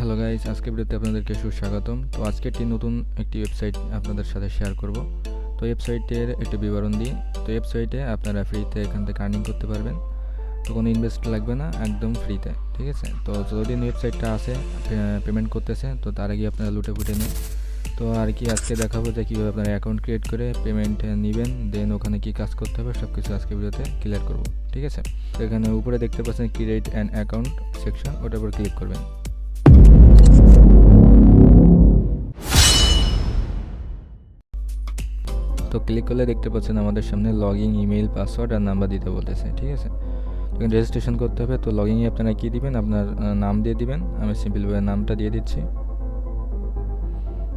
Hello guys, আজকে ভিডিওতে আপনাদেরকে সুস্বাগতম। তো আজকে নতুন একটি ওয়েবসাইট আপনাদের সাথে শেয়ার করব। তো ওয়েবসাইটের একটু বিবরণ দিই। তো ওয়েবসাইটে আপনারা ফ্রিতে এখান থেকে আর্নিং করতে পারবেন। তো কোনো ইনভেস্ট লাগবে না, একদম ফ্রিতে, ঠিক আছে। তো যতদিন ওয়েবসাইটটা আছে পেমেন্ট করতেছে, তো তার আগে আপনারা লুটে ফুটে নিন। তো আর কি আজকে দেখাবো যে কীভাবে আপনারা অ্যাকাউন্ট ক্রিয়েট করে পেমেন্ট নেবেন, দেন ওখানে কী কাজ করতে হবে সব কিছু আজকে ভিডিওতে ক্লিয়ার করব, ঠিক আছে। তো এখানে উপরে দেখতে পাচ্ছেন ক্রিয়েট অ্যান অ্যাকাউন্ট সেকশন, ওটার উপর ক্লিক করবেন। তো ক্লিক করলে দেখতে পাচ্ছেন আমাদের সামনে লগইন, ইমেল, পাসওয়ার্ড আর নাম্বার দিতে বলতেছে, ঠিক আছে। এখানে রেজিস্ট্রেশন করতে হবে। তো লগইনে আপনারা কী দিবেন, আপনার নাম দিয়ে দিবেন। আমি সিম্পলভাবে নামটা দিয়ে দিচ্ছি।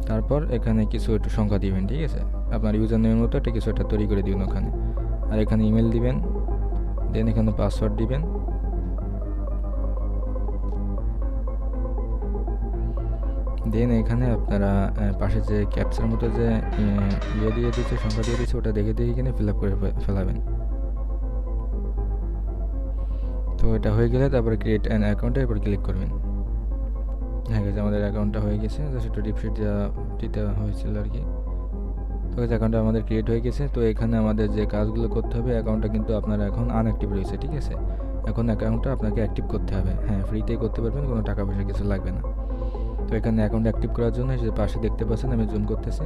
তারপর এখানে কিছু একটু সংখ্যা দিবেন, ঠিক আছে। আপনার ইউজার নেমের মতো একটা কিছু একটা তৈরি করে দিবেন ওখানে। আর এখানে ইমেল দিবেন, দেন এখানে পাসওয়ার্ড দিবেন। দেন এখানে আপনারা পাশে যে ক্যাপচার মতো যে দিয়ে দিচ্ছে, সংখ্যা দিয়ে দিচ্ছে, ওটা দেখে এখানে ফিল আপ করে ফেলাবেন। তো এটা হয়ে গেলে তারপরে ক্রিয়েট অ্যান অ্যাকাউন্টের উপর ক্লিক করবেন। হ্যাঁ গেছে, আমাদের অ্যাকাউন্টটা হয়ে গেছে, জাস্ট একটু রিফ্রেশ দিতে হয়েছিল আর কি। তো অ্যাকাউন্টটা আমাদের ক্রিয়েট হয়ে গেছে। তো এখানে আমাদের যে কাজগুলো করতে হবে, অ্যাকাউন্টটা কিন্তু আপনার এখন আনঅ্যাক্টিভ রয়েছে, ঠিক আছে। এখন অ্যাকাউন্টটা আপনাকে অ্যাক্টিভ করতে হবে। হ্যাঁ, ফ্রিতেই করতে পারবেন, কোনো টাকা পয়সা কিছু লাগবে না। তো এখানে অ্যাকাউন্ট অ্যাক্টিভ করার জন্য যে পাশে দেখতে পাচ্ছেন, আমি জুম করতেছি,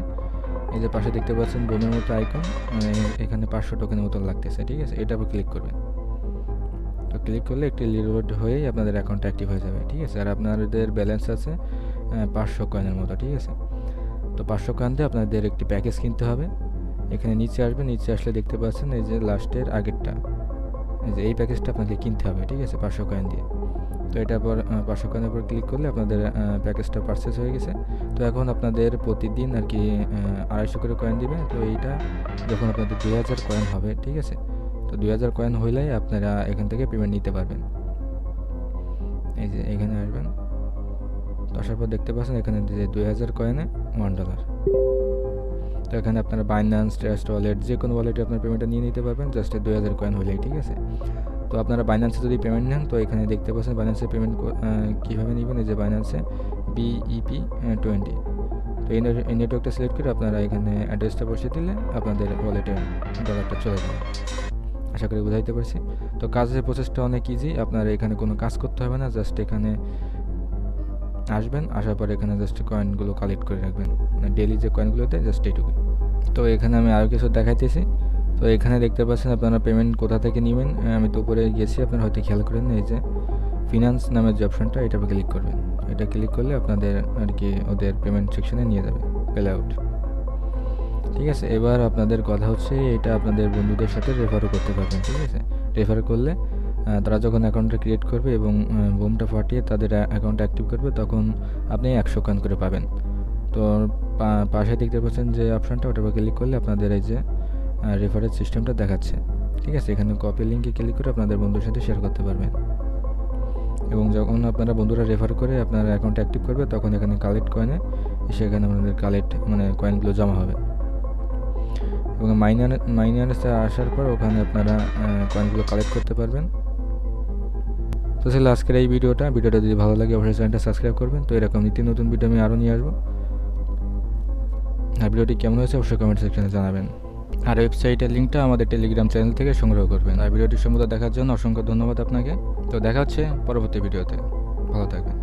এই যে পাশে দেখতে পাচ্ছেন বোনের মতো আইকন, এখানে 500 টোকেনের মতো লাগতেছে, ঠিক আছে। এটার উপর ক্লিক করবেন। তো ক্লিক করলে একটি রিলোড হয়েই আপনাদের অ্যাকাউন্টটা অ্যাক্টিভ হয়ে যাবে, ঠিক আছে। আর আপনাদের ব্যালেন্স আছে 500 কয়েনের মতো, ঠিক আছে। তো 500 কয়েন দিয়ে আপনাদের একটি প্যাকেজ কিনতে হবে। এখানে নিচে আসবেন, নিচে আসলে দেখতে পাচ্ছেন এই যে লাস্টের আগেরটা, এই যে এই প্যাকেজটা আপনাকে কিনতে হবে, ঠিক আছে, 500 কয়েন দিয়ে। তো এটার পর 500 কয়েনের উপর ক্লিক করলে আপনাদের প্যাকেজটা পারচেস হয়ে গেছে। তো এখন আপনাদের প্রতিদিন আর কি 250 করে কয়েন দিবে। তো এইটা যখন আপনাদের 2000 কয়েন হবে, ঠিক আছে। তো 2000 কয়েন হইলেই আপনারা এখান থেকে পেমেন্ট নিতে পারবেন। এই যে এখানে আসবেন, তো আসার পর দেখতে পাচ্ছেন এখানে যে 2000 কয়েনে $1। তো এখানে আপনারা বাইন্যান্স, ট্রাস্ট ওয়ালেট, যে কোনো ওয়ালেটে আপনার পেমেন্টটা নিয়ে নিতে পারবেন, জাস্ট 2000 কয়েন হলেই, ঠিক আছে। তো আপনারা বাইন্যান্সে যদি পেমেন্ট নেন, তো এখানে দেখতে পাচ্ছেন বাইন্যান্সে পেমেন্ট কীভাবে নেবেন। এই যে বাইন্যান্সে BEP20, তো এই নেটওয়ার্কটা সিলেক্ট করে আপনারা এখানে অ্যাড্রেসটা বসিয়ে দিলে আপনাদের ওয়ালেটে ডলারটা চলে যাবে। আশা করি বুঝাইতে পারছি। তো কাজের প্রসেসটা অনেক ইজি, আপনারা এখানে কোনো কাজ করতে হবে না, জাস্ট এখানে আসবেন, আসার পর এখানে জাস্ট কয়েনগুলো কালেক্ট করে রাখবেন, মানে ডেইলি যে কয়েনগুলোতে, জাস্ট এইটুকু। তো এখানে আমি আরও কিছু দেখাইতেছি। তো এখানে দেখতে পাচ্ছেন আপনারা পেমেন্ট কোথা থেকে নেবেন। আমি তো উপরে গেছি, আপনারা হয়তো খেয়াল করেন, এই যে ফিনান্স নামের যে অপশনটা, এটার উপর ক্লিক করবেন। এটা ক্লিক করলে আপনাদের আর কি ওদের পেমেন্ট সেকশনে নিয়ে যাবে, পেল আউট, ঠিক আছে। এবার আপনাদের কথা হচ্ছে এটা আপনাদের বন্ধুদের সাথে রেফারও করতে পারবেন, ঠিক আছে। রেফার করলে তারা যখন অ্যাকাউন্টটা ক্রিয়েট করবে এবং বোমটা ফাটিয়ে তাদের অ্যাকাউন্ট অ্যাক্টিভ করবে, তখন আপনি 100 কয়েন করে পাবেন। তো পাশে দেখতে পাচ্ছেন যে অপশানটা, ওটার উপর ক্লিক করলে আপনাদের এই যে রেফারের সিস্টেমটা দেখাচ্ছে, ঠিক আছে। এখানে কপি লিঙ্কে ক্লিক করে আপনাদের বন্ধুর সাথে শেয়ার করতে পারবেন। এবং যখন আপনারা বন্ধুরা রেফার করে আপনার অ্যাকাউন্ট অ্যাক্টিভ করবে, তখন এখানে কালেক্ট কয়েনে সেখানে আপনাদের মানে কয়েনগুলো জমা হবে। এবং মাইনাসে আসার পর ওখানে আপনারা কয়েনগুলো কালেক্ট করতে পারবেন। তো ছিল আজকের এই ভিডিওটা যদি ভালো লাগে অবশ্যই চ্যানেলটা সাবস্ক্রাইব করবেন। তো এরকম নিত্য নতুন ভিডিও আমি আরও নিয়ে আসবো। আর ভিডিওটি কেমন হয়েছে অবশ্যই কমেন্ট সেকশনে জানাবেন। আর ওয়েবসাইটের লিঙ্কটা আমাদের টেলিগ্রাম চ্যানেল থেকে সংগ্রহ করবেন। আর ভিডিওটি সম্পূর্ণ দেখার জন্য অসংখ্য ধন্যবাদ আপনাকে। তো দেখা হচ্ছে পরবর্তী ভিডিওতে, ভালো থাকবেন।